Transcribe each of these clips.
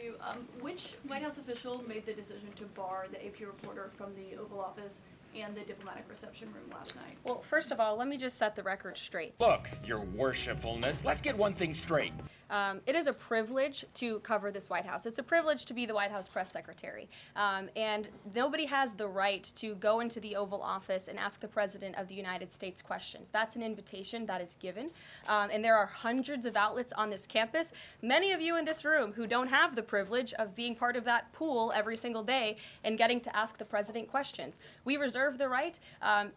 you. Which White House official made the decision to bar the AP reporter from the Oval Office and the diplomatic reception room last night? Well, first of all, let me just set the record straight. Look, your worshipfulness, let's get one thing straight. It is a privilege to cover this White House. It's a privilege to be the White House press secretary. And nobody has the right to go into the Oval Office and ask the President of the United States questions. That's an invitation that is given. And there are hundreds of outlets on this campus, many of you in this room who don't have the privilege of being part of that pool every single day and getting to ask the President questions. We reserve the right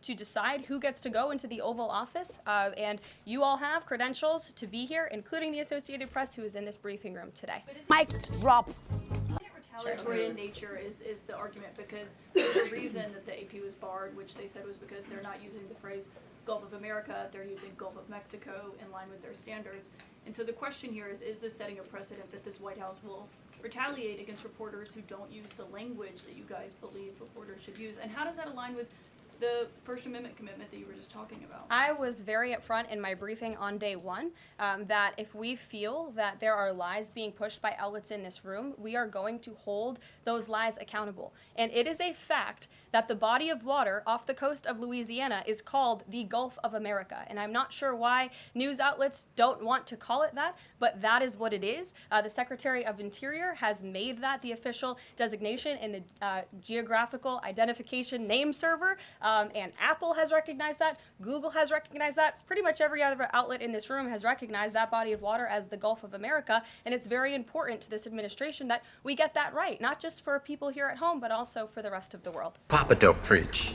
to decide who gets to go into the Oval Office, and you all have credentials to be here, including the Associated Press, who is in this briefing room today. Mic drop. Isn't it retaliatory in nature is the argument, because the reason that the AP was barred, which they said was because they're not using the phrase Gulf of America, they're using Gulf of Mexico in line with their standards. And so the question here is this setting a precedent that this White House will retaliate against reporters who don't use the language that you guys believe reporters should use? And how does that align with the First Amendment commitment that you were just talking about? I was very upfront in my briefing on day one that if we feel that there are lies being pushed by outlets in this room, we are going to hold those lies accountable. And it is a fact that the body of water off the coast of Louisiana is called the Gulf of America. And I'm not sure why news outlets don't want to call it that, but that is what it is. The Secretary of Interior has made that the official designation in the Geographical Identification Name Server. And Apple has recognized that, Google has recognized that, pretty much every other outlet in this room has recognized that body of water as the Gulf of America, and it's very important to this administration that we get that right, not just for people here at home, but also for the rest of the world. Papa don't preach.